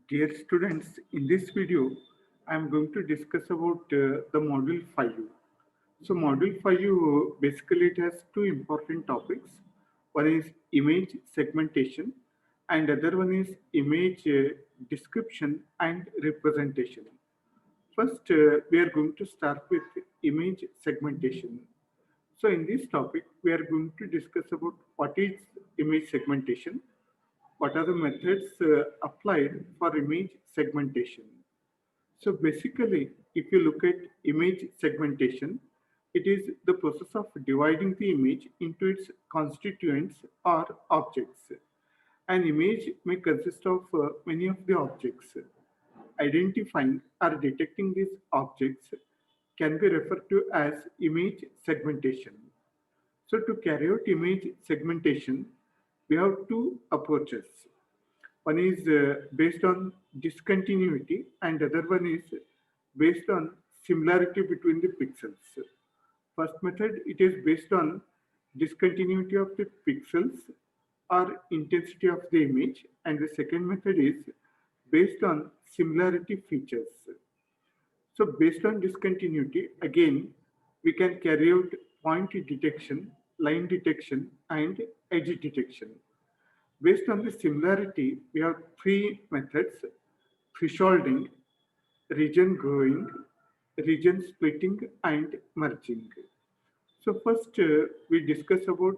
Dear students, in this video, I am going to discuss about the Module 5. So Module 5, basically it has two important topics. One is image segmentation and other one is image description and representation. First, we are going to start with image segmentation. So in this topic, we are going to discuss about what is image segmentation, what are the methods applied for image segmentation. So basically, if you look at image segmentation, it is the process of dividing the image into its constituents or objects. An image may consist of many of the objects. Identifying or detecting these objects can be referred to as image segmentation. So to carry out image segmentation, we have two approaches. One is based on discontinuity and other one is based on similarity between the pixels. First method, it is based on discontinuity of the pixels or intensity of the image, and the second method is based on similarity features. So based on discontinuity, again, we can carry out point detection, line detection, and edge detection. Based on the similarity, we have three methods: thresholding, region growing, region splitting, and merging. So first, we discuss about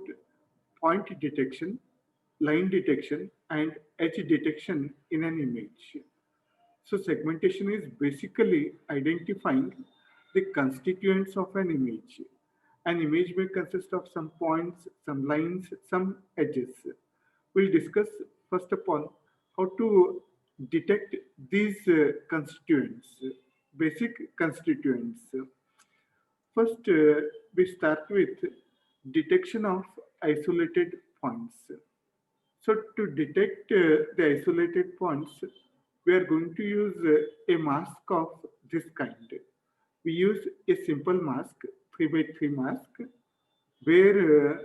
point detection, line detection, and edge detection in an image. So segmentation is basically identifying the constituents of an image. An image may consist of some points, some lines, some edges. We'll discuss first upon how to detect these constituents, basic constituents. First, we start with detection of isolated points. So to detect the isolated points, we are going to use a mask of this kind. We use a simple mask, 3 by 3 mask, where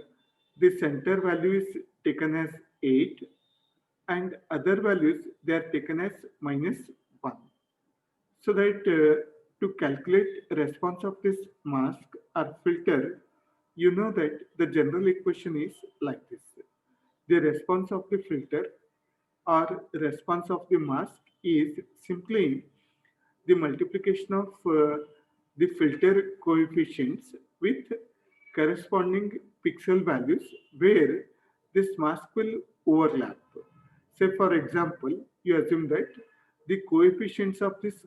the center value is taken as 8 and other values they are taken as -1. So that to calculate response of this mask or filter, you know that the general equation is like this. The response of the filter or response of the mask is simply the multiplication of the filter coefficients with corresponding pixel values where this mask will overlap. Say for example, you assume that the coefficients of this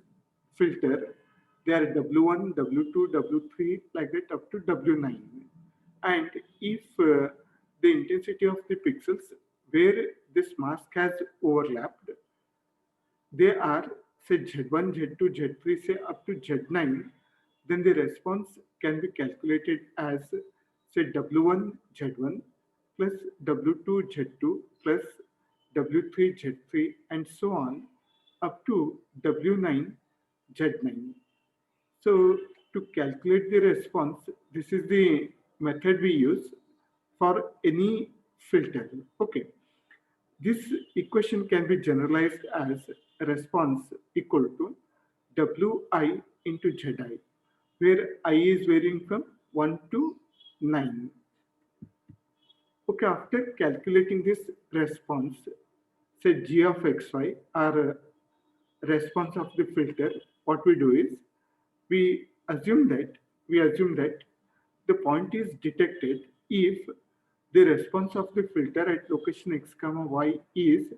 filter, they are W1, W2, W3 like that up to W9. And if the intensity of the pixels where this mask has overlapped, they are say Z1, Z2, Z3, say up to Z9, then the response can be calculated as say W1 Z1 plus W2 Z2 plus W3 Z3 and so on up to W9 Z9. So to calculate the response, this is the method we use for any filter. Okay. This equation can be generalized as response equal to Wi into Zi, where I is varying from 1 to 9. Okay, after calculating this response, say g of xy or response of the filter, what we do is we assume that the point is detected if the response of the filter at location x comma y is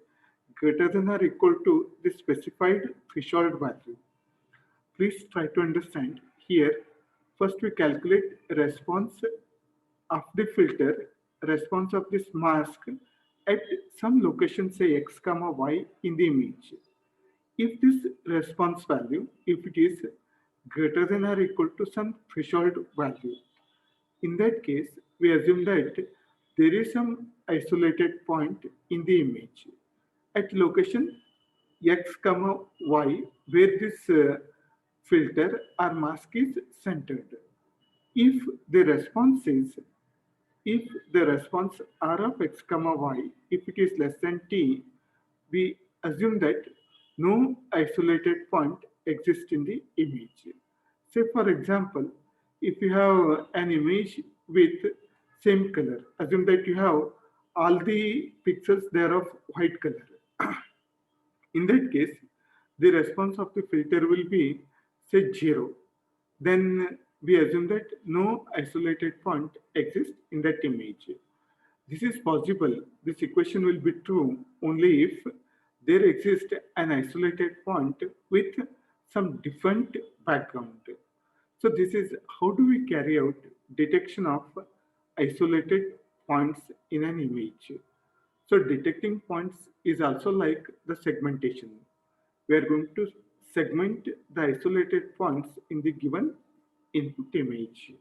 greater than or equal to the specified threshold value. Please try to understand here. First, we calculate response of the filter, response of this mask at some location, say x comma y in the image. If this response value, if it is greater than or equal to some threshold value, in that case, we assume that there is some isolated point in the image at location x comma y where this filter or mask is centered. If the response is if the response r of x comma y, if it is less than t, we assume that No isolated point exists in the image. Say for example, if you have an image with same color, assume that you have all the pixels there of white color. In that case, the response of the filter will be say 0. Then we assume that no isolated point exists in that image. This is possible. This equation will be true only if there exists an isolated point with some different background. So this is how do we carry out detection of isolated points in an image. So detecting points is also like the segmentation. We are going to segment the isolated points in the given input image.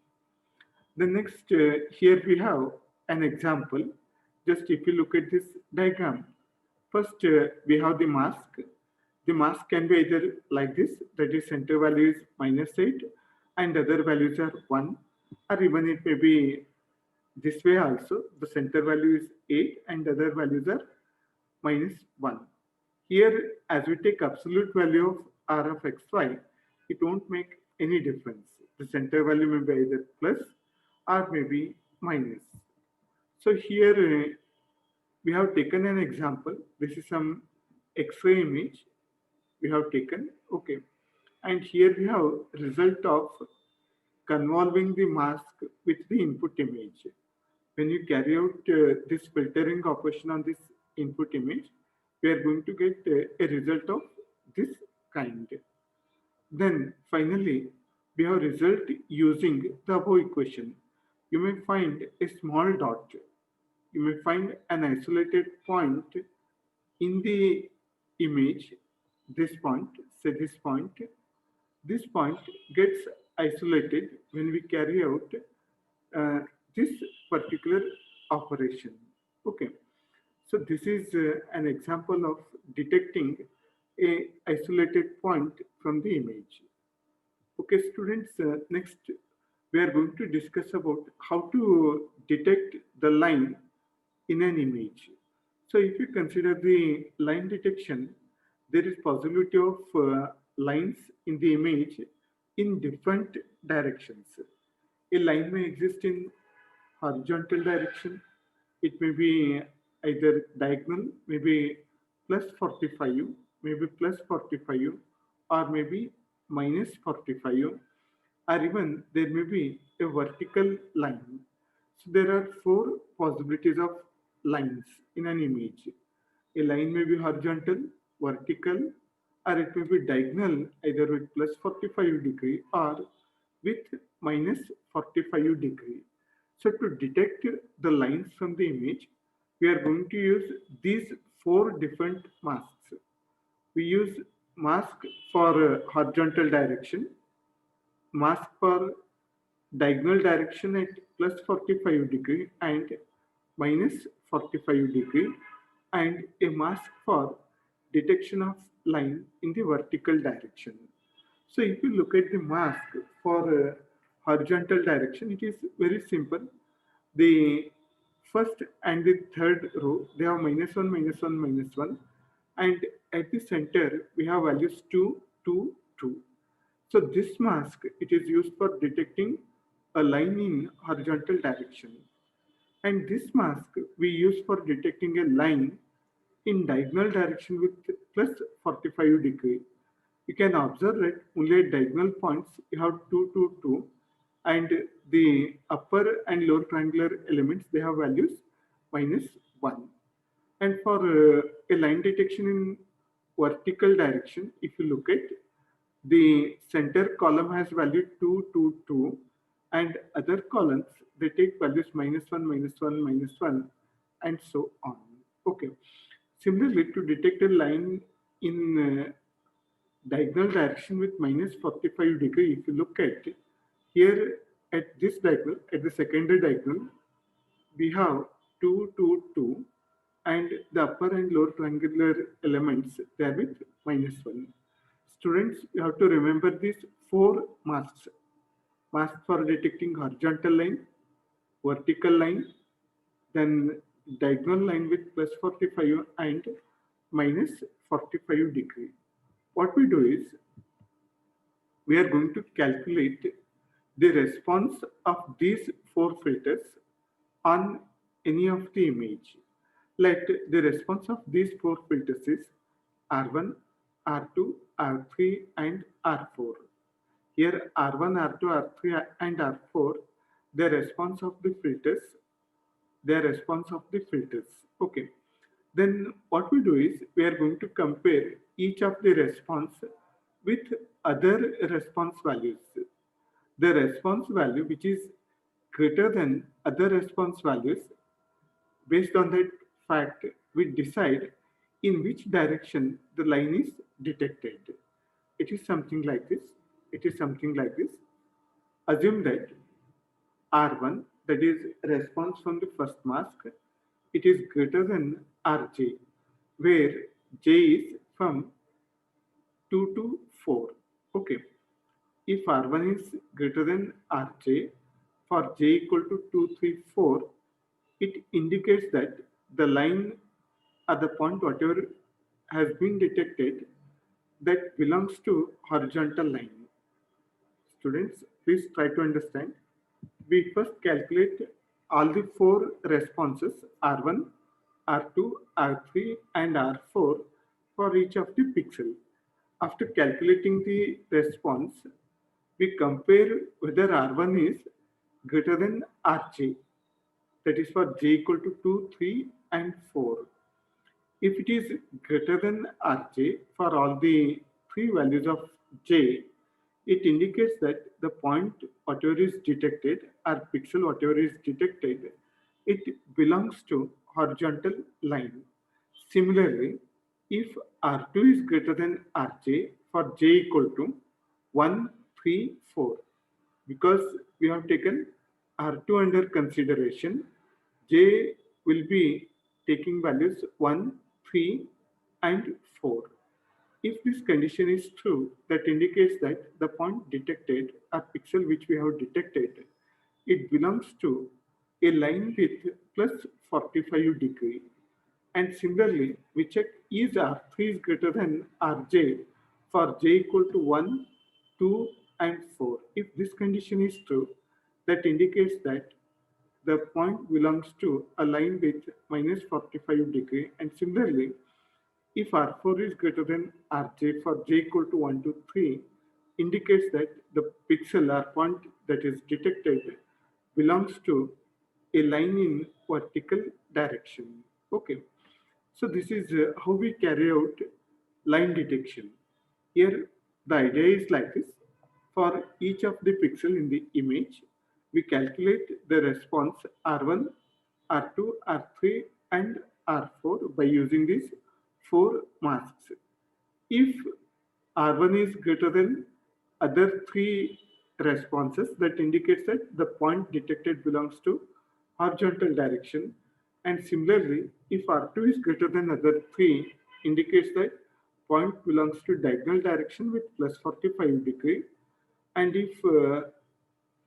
The next, here we have an example. Just if you look at this diagram, first we have the mask. The mask can be either like this, that is center value is -8 and other values are 1, or even it may be this way also. The center value is 8 and other values are -1. Here, as we take absolute value of r of xy, it won't make any difference. The center value may be either plus or maybe minus. So here we have taken an example. This is some X-ray image we have taken. Okay, and here we have result of convolving the mask with the input image. When you carry out this filtering operation on this input image, we are going to get a result of this kind. Then finally, we have result using the above equation. You may find a small dot. You may find an isolated point in the image, this point, say this point. This point gets isolated when we carry out uh, this particular operation. Okay, so this is an example of detecting a isolated point from the image. Okay, students, next we are going to discuss about how to detect the line in an image. So if you consider the line detection, there is possibility of lines in the image in different directions. A line may exist in horizontal direction. It may be either diagonal, maybe plus 45, maybe plus 45, or maybe minus 45, or even there may be a vertical line. So there are four possibilities of lines in an image. A line may be horizontal, vertical, or it may be diagonal, either with plus 45 degree or with minus 45 degree. So to detect the lines from the image, we are going to use these four different masks. We use mask for horizontal direction, mask for diagonal direction at plus 45 degree and minus 45 degree, and a mask for detection of line in the vertical direction. So if you look at the mask for horizontal direction, it is very simple. The first and the third row, they have -1, -1, -1, and at the center we have values 2, 2, 2. So this mask, it is used for detecting a line in horizontal direction. And this mask we use for detecting a line in diagonal direction with plus 45 degree. You can observe that only at diagonal points you have 2, 2, 2, and the upper and lower triangular elements, they have values -1. And for a line detection in vertical direction, if you look at the center column has value 2, 2, 2, and other columns they take values -1, -1, -1, and so on. Okay. Similarly, to detect a line in diagonal direction with -45 degree, if you look at here at this diagonal, at the secondary diagonal, we have 2, 2, 2, and the upper and lower triangular elements they are with -1. Students, you have to remember these four masks. Mask for detecting horizontal line, vertical line, then diagonal line with plus 45 and minus 45 degree. What we do is we are going to calculate the response of these four filters on any of the image. Like the response of these four filters is R1, R2, R3 and R4. Here R1, R2, R3 and R4, the response of the filters, Okay. Then what we do is we are going to compare each of the response with other response values. The response value which is greater than other response values, based on that fact, we decide in which direction the line is detected. It is something like this. It is something like this. Assume that R1, that is response from the first mask, it is greater than Rj, where J is from 2 to 4. Okay. If R1 is greater than Rj, for J equal to 2, 3, 4, it indicates that the line at the point whatever has been detected, that belongs to horizontal line. Students, please try to understand. We first calculate all the four responses R1, R2, R3 and R4 for each of the pixel. After calculating the response, we compare whether R1 is greater than Rj, that is for j equal to 2, 3 and 4. If it is greater than Rj for all the three values of j, it indicates that the point whatever is detected or pixel whatever is detected, it belongs to horizontal line. Similarly, if R2 is greater than Rj for j equal to 1, 3, 4, because we have taken R2 under consideration, j will be taking values 1, 3 and 4. If this condition is true, that indicates that the point detected or pixel which we have detected, it belongs to a line with plus 45 degree. And similarly, we check is R3 is greater than Rj for j equal to 1, 2 and 4. If this condition is true, that indicates that the point belongs to a line with minus 45 degree. And similarly, if R4 is greater than Rj for j equal to 1 to 3, indicates that the pixel or point that is detected belongs to a line in vertical direction. Okay. So this is how we carry out line detection. Here the idea is like this. For each of the pixel in the image, we calculate the response R1, R2, R3 and R4 by using these four masks. If R1 is greater than other three responses, that indicates that the point detected belongs to horizontal direction. And similarly, if R2 is greater than other three, indicates that point belongs to diagonal direction with plus 45 degree. And if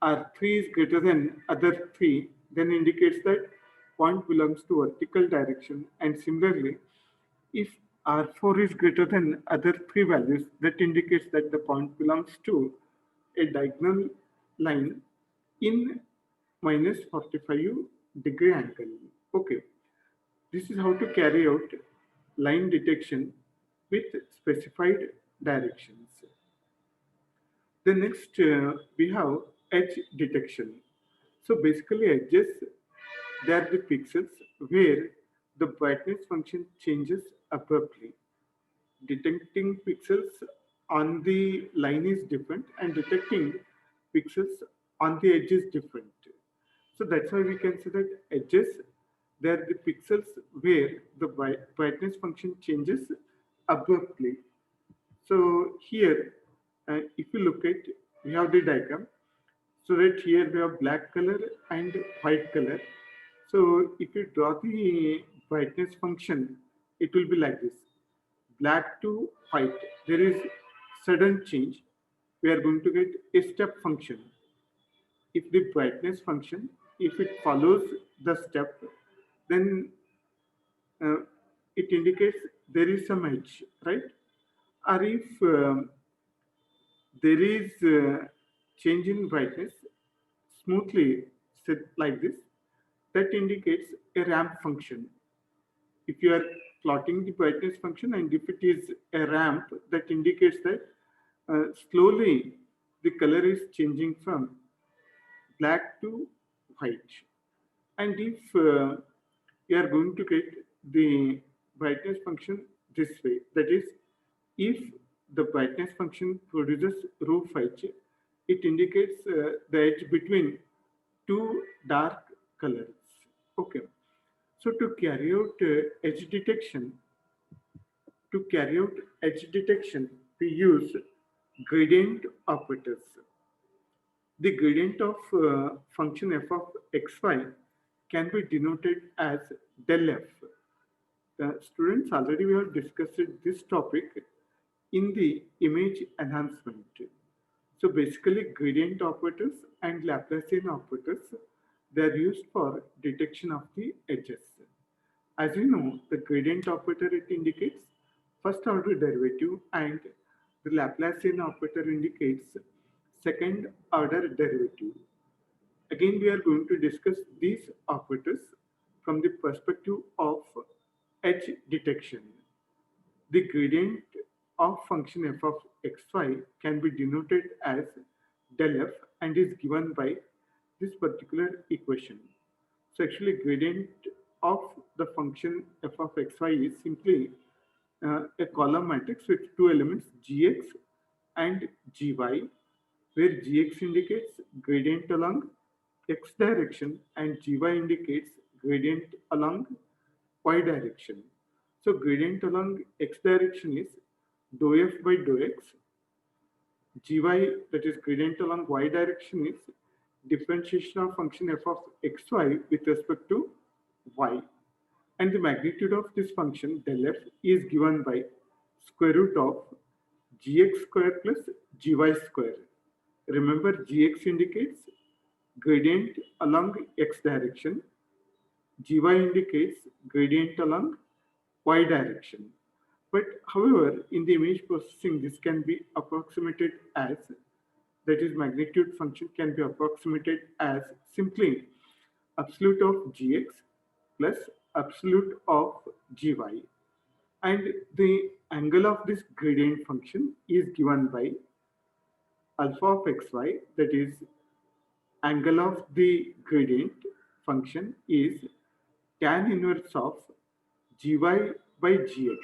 R3 is greater than other three, then indicates that point belongs to vertical direction. And similarly, if R4 is greater than other three values, that indicates that the point belongs to a diagonal line in minus 45 degree angle. Okay, this is how to carry out line detection with specified directions. The next we have edge detection. So basically edges, they are the pixels where the brightness function changes abruptly. Detecting pixels on the line is different and detecting pixels on the edge is different. So that's why we can say that edges, they are the pixels where the brightness function changes abruptly. So here, if you look at, we have the diagram. So that here we have black color and white color. So if you draw the brightness function, it will be like this. Black to white, there is sudden change. We are going to get a step function. If the brightness function, if it follows the step, then uh, it indicates there is some edge, right? or if there is change in brightness smoothly set like this, that indicates a ramp function. If you are plotting the brightness function and if it is a ramp, that indicates that slowly the color is changing from black to white. And if you are going to get the brightness function this way, that is, if the brightness function produces roof edge, it indicates the edge between two dark colors. Okay. So to carry out edge detection, we use gradient operators. The gradient of function f of xy can be denoted as del f. The students, already we have discussed this topic in the image enhancement. So basically gradient operators and Laplacian operators, they are used for detection of the edges. As you know, the gradient operator, it indicates first order derivative and the Laplacian operator indicates second order derivative. Again, we are going to discuss these operators from the perspective of edge detection. The gradient of function f of xy can be denoted as del f and is given by this particular equation. So actually gradient of the function f of xy is simply a column matrix with two elements gx and gy, where gx indicates gradient along x direction and gy indicates gradient along y direction. So gradient along x direction is dou f by dou x. Gy, that is gradient along y direction, is differentiation of function f of xy with respect to y. And the magnitude of this function del f is given by square root of gx square plus gy square. Remember, gx indicates gradient along x direction, gy indicates gradient along y direction. But however, in the image processing, this can be approximated as, that is magnitude function can be approximated as simply absolute of gx plus absolute of gy, and the angle of this gradient function is given by alpha of xy, that is angle of the gradient function is tan inverse of gy by gx.